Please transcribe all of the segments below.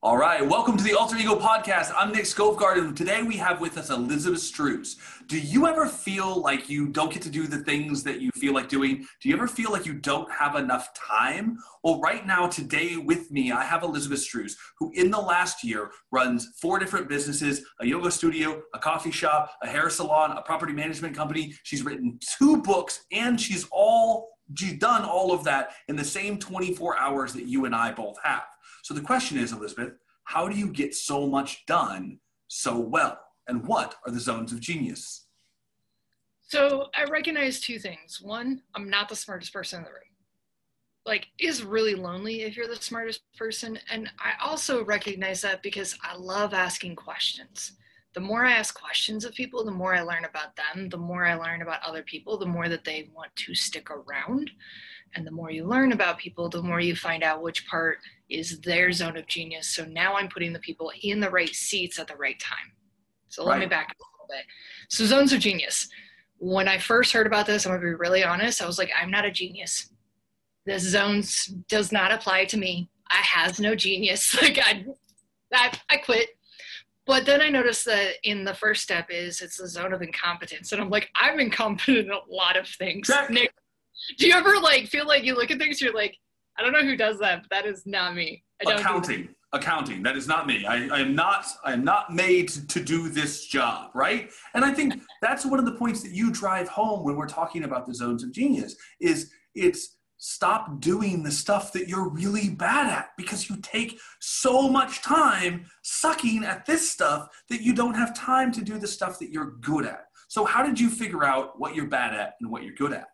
All right, welcome to the Alter Ego Podcast. I'm Nick Scofgard, and today we have with us Elizabeth Struess. Do you ever feel like you don't get to do the things that you feel like doing? Do you ever feel like you don't have enough time? Well, right now, today with me, I have Elizabeth Struess, who in the last year runs 4 different businesses, a yoga studio, a coffee shop, a hair salon, a property management company. She's written 2 books, and she's done all of that in the same 24 hours that you and I both have. So the question is, Elizabeth, how do you get so much done so well? And what are the zones of genius? So I recognize 2 things. One, I'm not the smartest person in the room. Like, it's really lonely if you're the smartest person. And I also recognize that because I love asking questions. The more I ask questions of people, the more I learn about them, the more I learn about other people, the more that they want to stick around. And the more you learn about people, the more you find out which part is their zone of genius. So now I'm putting the people in the right seats at the right time. So let me back up a little bit. So zones of genius. When I first heard about this, I'm going to be really honest. I was like, I'm not a genius. This zones does not apply to me. I has no genius. Like I quit. But then I noticed that in the first step it's the zone of incompetence. And I'm like, I'm incompetent in a lot of things. Check. Nick, do you ever feel like you look at things, you're like, I don't know who does that, but that is not me. Accounting. That is not me. I am not made to do this job, right? And I think that's one of the points that you drive home when we're talking about the zones of genius is it's stop doing the stuff that you're really bad at because you take so much time sucking at this stuff that you don't have time to do the stuff that you're good at. So how did you figure out what you're bad at and what you're good at?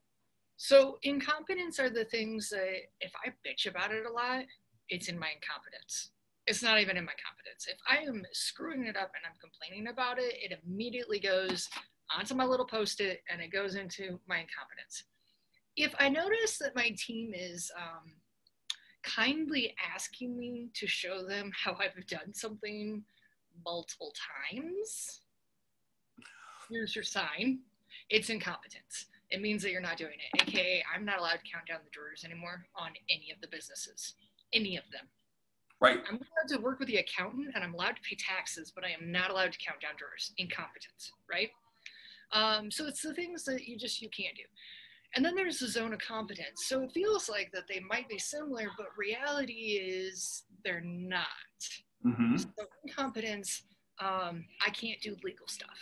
So incompetence are the things that if I bitch about it a lot, it's in my incompetence. It's not even in my competence. If I am screwing it up and I'm complaining about it, it immediately goes onto my little Post-it and it goes into my incompetence. If I notice that my team is kindly asking me to show them how I've done something multiple times, here's your sign. It's incompetence. It means that you're not doing it. AKA, I'm not allowed to count down the drawers anymore on any of the businesses. Any of them. Right. I'm allowed to work with the accountant and I'm allowed to pay taxes, but I am not allowed to count down drawers. Incompetence, right? So it's the things that you can't do. And then there's the zone of competence. So it feels like that they might be similar, but reality is they're not. Mm-hmm. So incompetence, I can't do legal stuff.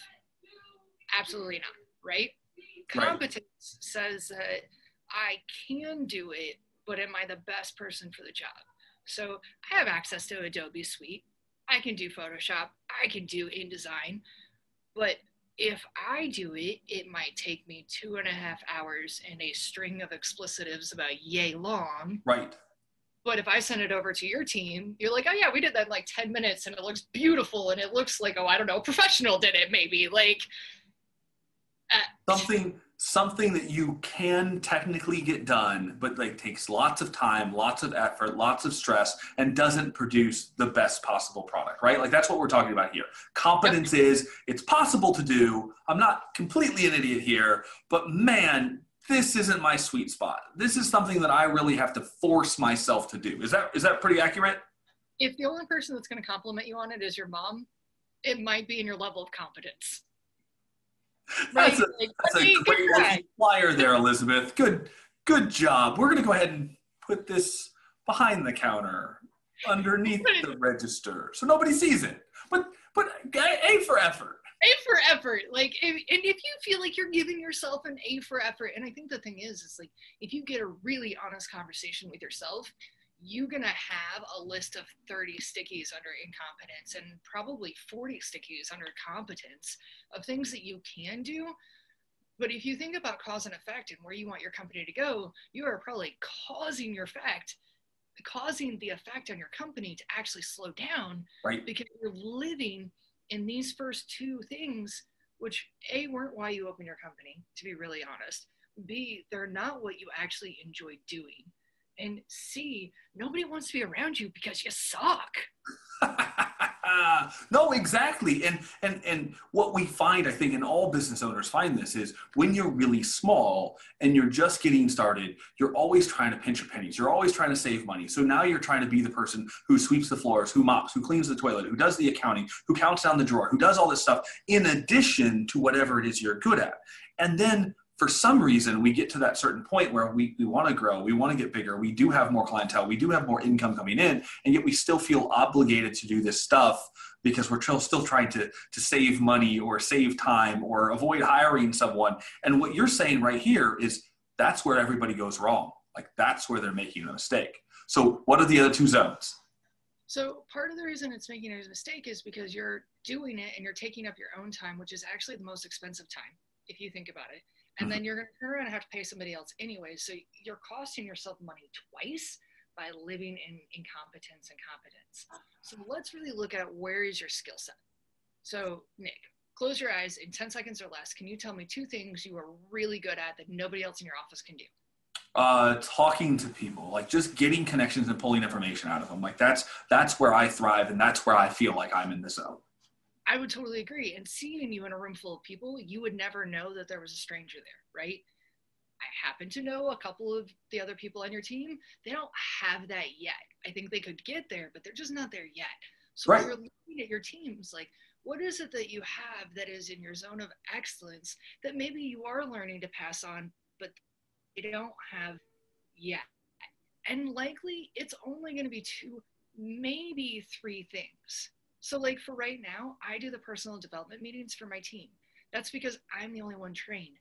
Absolutely not, right? Competence says that I can do it, but am I the best person for the job? So I have access to Adobe Suite. I can do Photoshop. I can do InDesign. But if I do it, it might take me 2.5 hours and a string of explicitives about yay long. Right. But if I send it over to your team, you're like, oh yeah, we did that in like 10 minutes and it looks beautiful and it looks like, oh, I don't know, a professional did it maybe. Like, something that you can technically get done, but like takes lots of time, lots of effort, lots of stress, and doesn't produce the best possible product, right? Like that's what we're talking about here. Competence is, it's possible to do. I'm not completely an idiot here, but man, this isn't my sweet spot. This is something that I really have to force myself to do. Is that pretty accurate? If the only person that's going to compliment you on it is your mom, it might be in your level of competence. Right? That's a great looking flyer there, Elizabeth. Good job. We're going to go ahead and put this behind the counter, underneath the register, so nobody sees it. But A for effort. A for effort. Like, if you feel like you're giving yourself an A for effort, and I think the thing is like, if you get a really honest conversation with yourself, you're going to have a list of 30 stickies under incompetence and probably 40 stickies under competence of things that you can do. But if you think about cause and effect and where you want your company to go, you are probably causing the effect on your company to actually slow down. Right. Because you're living in these first 2 things, which A, weren't why you opened your company, to be really honest. B, they're not what you actually enjoy doing. And C, nobody wants to be around you because you suck. No, exactly. And what we find, I think, and all business owners find this, is when you're really small and you're just getting started, you're always trying to pinch your pennies. You're always trying to save money. So now you're trying to be the person who sweeps the floors, who mops, who cleans the toilet, who does the accounting, who counts down the drawer, who does all this stuff in addition to whatever it is you're good at. And then for some reason, we get to that certain point where we want to grow, we want to get bigger, we do have more clientele, we do have more income coming in, and yet we still feel obligated to do this stuff because we're still trying to save money or save time or avoid hiring someone. And what you're saying right here is that's where everybody goes wrong. Like, that's where they're making a mistake. So what are the other two zones? So part of the reason it's making a mistake is because you're doing it and you're taking up your own time, which is actually the most expensive time, if you think about it. And then you're going to turn around and have to pay somebody else anyway. So you're costing yourself money twice by living in incompetence and competence. So let's really look at where is your skill set. So Nick, close your eyes in 10 seconds or less. Can you tell me two things you are really good at that nobody else in your office can do? Talking to people, like just getting connections and pulling information out of them. Like that's where I thrive, and that's where I feel like I'm in the zone. I would totally agree. And seeing you in a room full of people, you would never know that there was a stranger there, right? I happen to know a couple of the other people on your team. They don't have that yet. I think they could get there, but they're just not there yet. So Right. When you're looking at your teams, like, what is it that you have that is in your zone of excellence that maybe you are learning to pass on, but you don't have yet? And likely it's only going to be two, maybe three things. So like for right now, I do the personal development meetings for my team. That's because I'm the only one trained.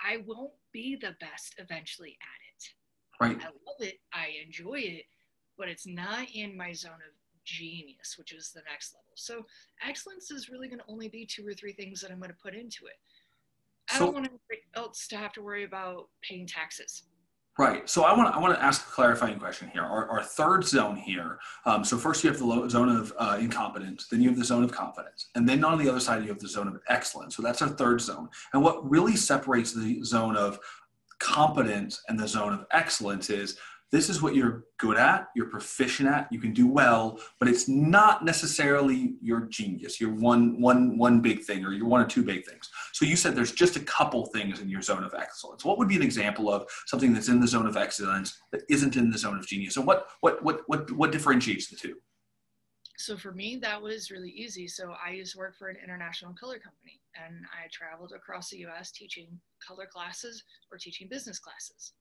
I won't be the best eventually at it. Right. I love it. I enjoy it, but it's not in my zone of genius, which is the next level. So excellence is really going to only be two or three things that I'm going to put into it. I don't want anybody else to have to worry about paying taxes. Right. So I want to ask a clarifying question here. Our third zone here. So first you have the zone of incompetence, then you have the zone of confidence, and then on the other side you have the zone of excellence. So that's our third zone. And what really separates the zone of competence and the zone of excellence is this is what you're good at, you're proficient at, you can do well, but it's not necessarily your genius, your one big thing, or your one or two big things. So you said there's just a couple things in your zone of excellence. What would be an example of something that's in the zone of excellence that isn't in the zone of genius? And what differentiates the two? So for me, that was really easy. So I used to work for an international color company, and I traveled across the US teaching color classes or teaching business classes.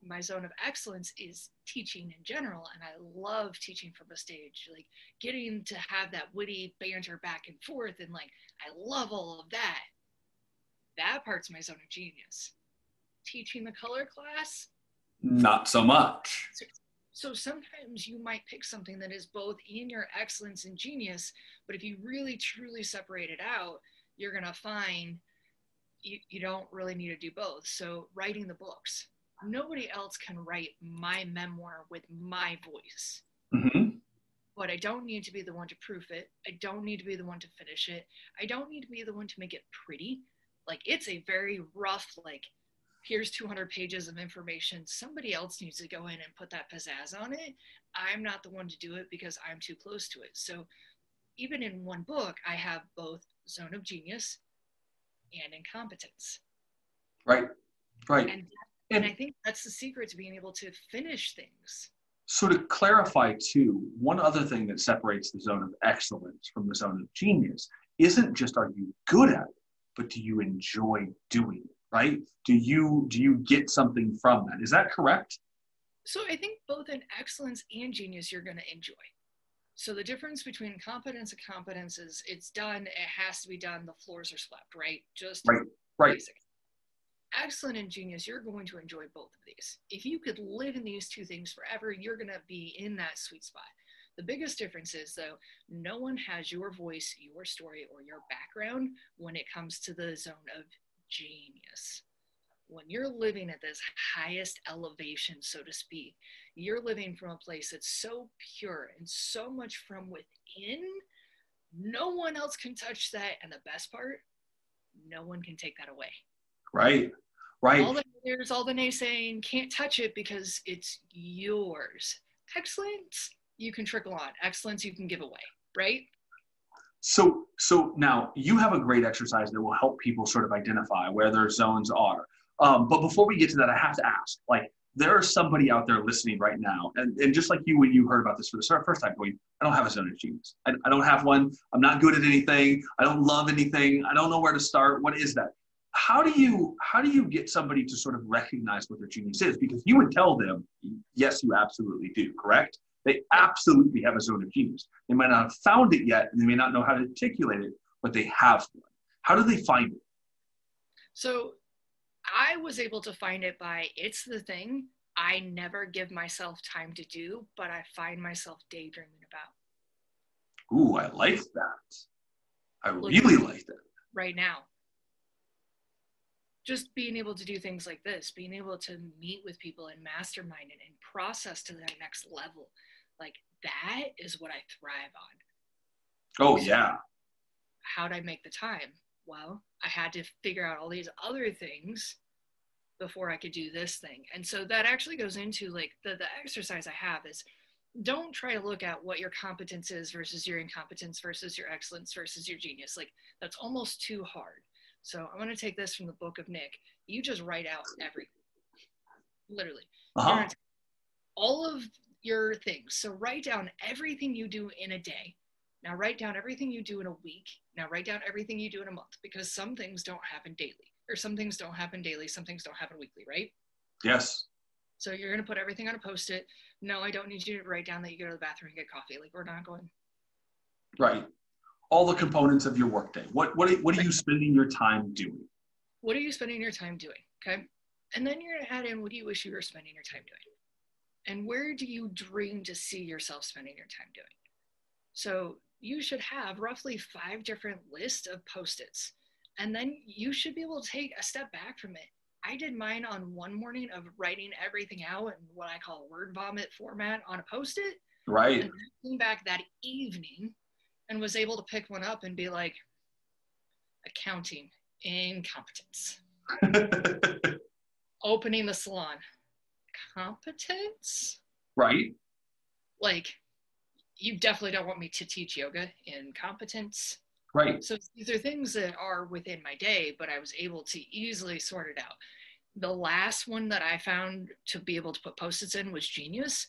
My zone of excellence is teaching in general, and I love teaching from a stage, like getting to have that witty banter back and forth, and like I love all of that. That part's my zone of genius. Teaching the color class, not so much. So sometimes you might pick something that is both in your excellence and genius, but if you really truly separate it out, you're gonna find you don't really need to do both. So writing the books, nobody else can write my memoir with my voice. Mm-hmm. But I don't need to be the one to proof it. I don't need to be the one to finish it. I don't need to be the one to make it pretty. Like, it's a very rough, like, here's 200 pages of information. Somebody else needs to go in and put that pizzazz on it. I'm not the one to do it because I'm too close to it. So even in one book, I have both zone of genius and incompetence. Right, right. And I think that's the secret to being able to finish things. So to clarify too, one other thing that separates the zone of excellence from the zone of genius isn't just are you good at it, but do you enjoy doing it, right? Do you get something from that? Is that correct? So I think both in excellence and genius, you're going to enjoy. So the difference between competence and competence is it's done, it has to be done, the floors are swept, right? Just right. Basic. Excellent and genius, you're going to enjoy both of these. If you could live in these two things forever, you're going to be in that sweet spot. The biggest difference is, though, no one has your voice, your story, or your background when it comes to the zone of genius. When you're living at this highest elevation, so to speak, you're living from a place that's so pure and so much from within, no one else can touch that. And the best part, no one can take that away. Right. All the haters, all the naysaying can't touch it because it's yours. Excellence, you can trickle on. Excellence, you can give away. right? So now you have a great exercise that will help people sort of identify where their zones are. But before we get to that, I have to ask, like, there's somebody out there listening right now, and just like you, when you heard about this for the first time, going, I don't have a zone of genius. I don't have one. I'm not good at anything. I don't love anything. I don't know where to start. What is that? How do you get somebody to sort of recognize what their genius is? Because you would tell them, yes, you absolutely do, correct? They absolutely have a zone of genius. They might not have found it yet, and they may not know how to articulate it, but they have one. How do they find it? So I was able to find it by, it's the thing I never give myself time to do, but I find myself daydreaming about. Ooh, I like that. I really like that. Right now. Just being able to do things like this, being able to meet with people and mastermind and process to that next level, like that is what I thrive on. Oh, yeah. How'd I make the time? Well, I had to figure out all these other things before I could do this thing. And so that actually goes into like the exercise I have is, don't try to look at what your competence is versus your incompetence versus your excellence versus your genius. Like that's almost too hard. So I'm going to take this from the book of Nick. You just write out everything, literally. All of your things. So write down everything you do in a day. Now write down everything you do in a week. Now write down everything you do in a month, because some things don't happen daily, or some things don't happen daily. Some things don't happen weekly, right? Yes. So you're going to put everything on a Post-it. No, I don't need you to write down that you go to the bathroom and get coffee. Like we're not going. Right. All the components of your workday. What are you spending your time doing? What are you spending your time doing? Okay. And then you're going to add in, what do you wish you were spending your time doing? And where do you dream to see yourself spending your time doing? So you should have roughly 5 different lists of Post-its. And then you should be able to take a step back from it. I did mine on one morning of writing everything out in what I call word vomit format on a Post-it. Right. And I came back that evening and was able to pick one up and be like, accounting, incompetence. Opening the salon, competence? Right. Like, you definitely don't want me to teach yoga, incompetence. Right. So these are things that are within my day, but I was able to easily sort it out. The last one that I found to be able to put Post-its in was genius.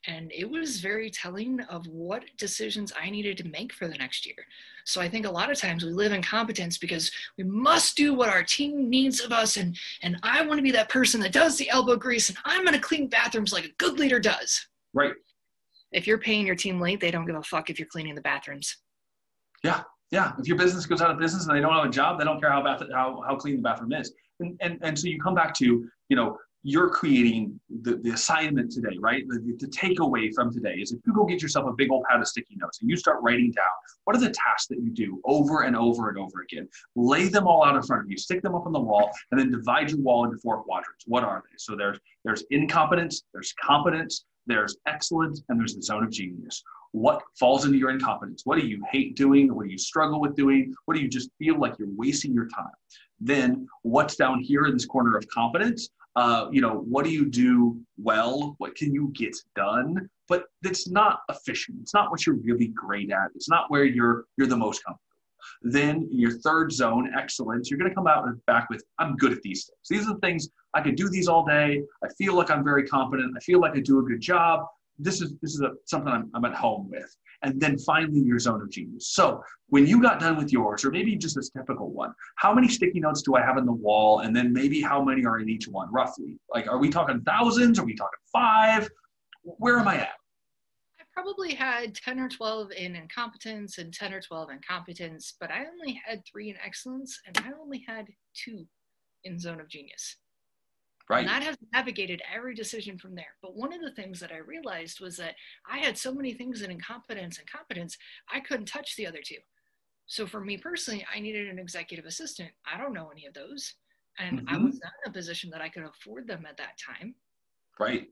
And it was very telling of what decisions I needed to make for the next year. So I think a lot of times we live in competence because we must do what our team needs of us. And I want to be that person that does the elbow grease, and I'm going to clean bathrooms like a good leader does. Right. If you're paying your team late, they don't give a fuck if you're cleaning the bathrooms. Yeah. Yeah. If your business goes out of business and they don't have a job, they don't care how clean the bathroom is. And so you come back to, you're creating the assignment today, right? The takeaway from today is, if you go get yourself a big old pad of sticky notes and you start writing down, what are the tasks that you do over and over and over again? Lay them all out in front of you, stick them up on the wall, and then divide your wall into 4 quadrants. What are they? So there's incompetence, there's competence, there's excellence, and there's the zone of genius. What falls into your incompetence? What do you hate doing? What do you struggle with doing? What do you just feel like you're wasting your time? Then what's down here in this corner of competence? What do you do well? What can you get done? But it's not efficient. It's not what you're really great at. It's not where you're the most comfortable. Then in your third zone, excellence, you're going to come out and back with, I'm good at these things. These are the things, I could do these all day. I feel like I'm very competent. I feel like I do a good job. This is something I'm at home with. And then finally, your zone of genius. So when you got done with yours, or maybe just a typical one, how many sticky notes do I have on the wall? And then maybe how many are in each one, roughly? Like, are we talking thousands? Are we talking 5? Where am I at? I probably had 10 or 12 in incompetence and 10 or 12 in competence, but I only had 3 in excellence, and I only had 2 in zone of genius. Right. And that has navigated every decision from there. But one of the things that I realized was that I had so many things in incompetence and competence, I couldn't touch the other 2. So for me personally, I needed an executive assistant. I don't know any of those. And I was not in a position that I could afford them at that time. Right.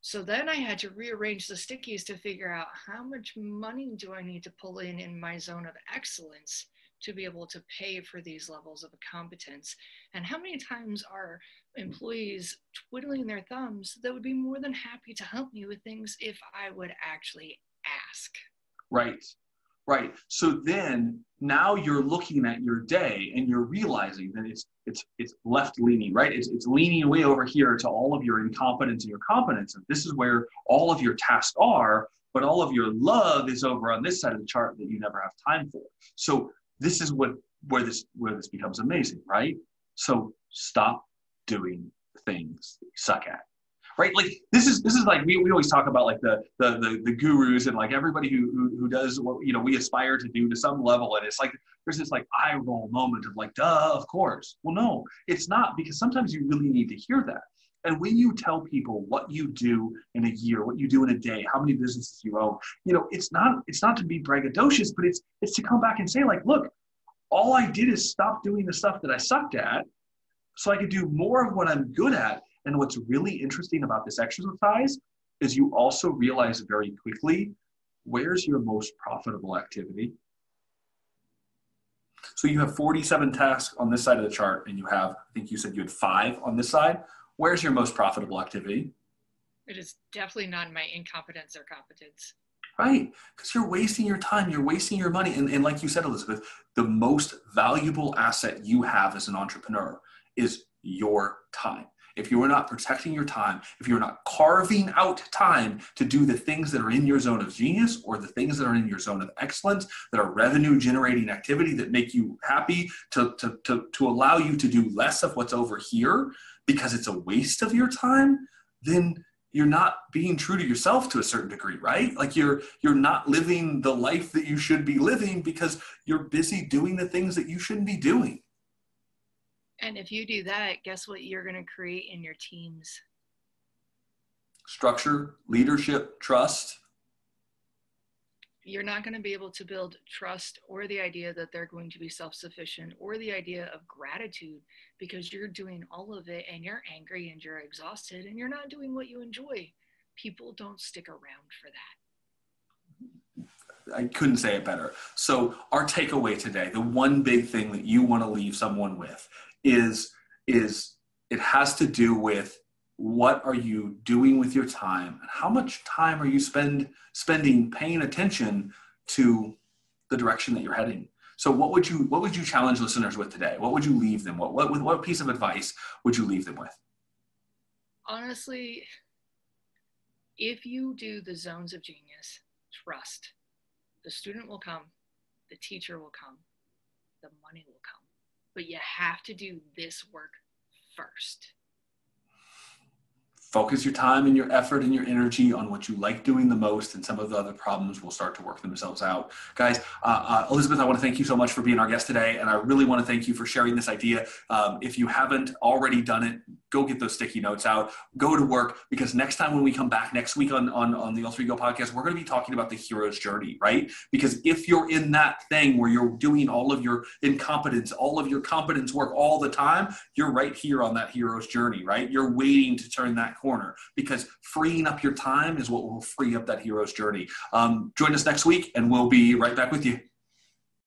So then I had to rearrange the stickies to figure out, how much money do I need to pull in my zone of excellence to be able to pay for these levels of competence? And how many times are employees twiddling their thumbs that would be more than happy to help me with things if I would actually ask? Right. Right. So then now you're looking at your day and you're realizing that it's left leaning, right? It's leaning way over here to all of your incompetence and your competence. And this is where all of your tasks are, but all of your love is over on this side of the chart that you never have time for. So this is where this becomes amazing, right? So stop doing things that you suck at. Right, like this is like we always talk about like the gurus and like everybody who does what we aspire to do to some level, and it's like there's this like eye roll moment of like, duh, of course. Well, no, it's not, because sometimes you really need to hear that. And when you tell people what you do in a year, what you do in a day, how many businesses you own, it's not to be braggadocious, but it's to come back and say like, look, all I did is stop doing the stuff that I sucked at, so I could do more of what I'm good at. And what's really interesting about this exercise is you also realize very quickly, where's your most profitable activity? So you have 47 tasks on this side of the chart, and you have, I think you said you had 5 on this side. Where's your most profitable activity? It is definitely not my incompetence or competence. Right, because you're wasting your time, you're wasting your money. And like you said, Elizabeth, the most valuable asset you have as an entrepreneur is your time. If you are not protecting your time, if you're not carving out time to do the things that are in your zone of genius or the things that are in your zone of excellence, that are revenue generating activity that make you happy, to allow you to do less of what's over here because it's a waste of your time, then you're not being true to yourself to a certain degree, right? Like you're not living the life that you should be living because you're busy doing the things that you shouldn't be doing. And if you do that, guess what you're going to create in your teams? Structure, leadership, trust. You're not going to be able to build trust or the idea that they're going to be self-sufficient or the idea of gratitude, because you're doing all of it and you're angry and you're exhausted and you're not doing what you enjoy. People don't stick around for that. I couldn't say it better. So our takeaway today, the one big thing that you want to leave someone with is it has to do with what are you doing with your time and how much time are you spending paying attention to the direction that you're heading. So what would you challenge listeners with today? What would you leave them? What piece of advice would you leave them with? Honestly, if you do the zones of genius, trust. The student will come, the teacher will come, the money will come. But you have to do this work first. Focus your time and your effort and your energy on what you like doing the most, and some of the other problems will start to work themselves out. Guys, Elizabeth, I want to thank you so much for being our guest today, and I really want to thank you for sharing this idea. If you haven't already done it, go get those sticky notes out, go to work, because next time when we come back next week on the Alter Ego podcast, we're going to be talking about the hero's journey, right? Because if you're in that thing where you're doing all of your incompetence, all of your competence work all the time, you're right here on that hero's journey, right? You're waiting to turn that corner, because freeing up your time is what will free up that hero's journey. Join us next week, and we'll be right back with you.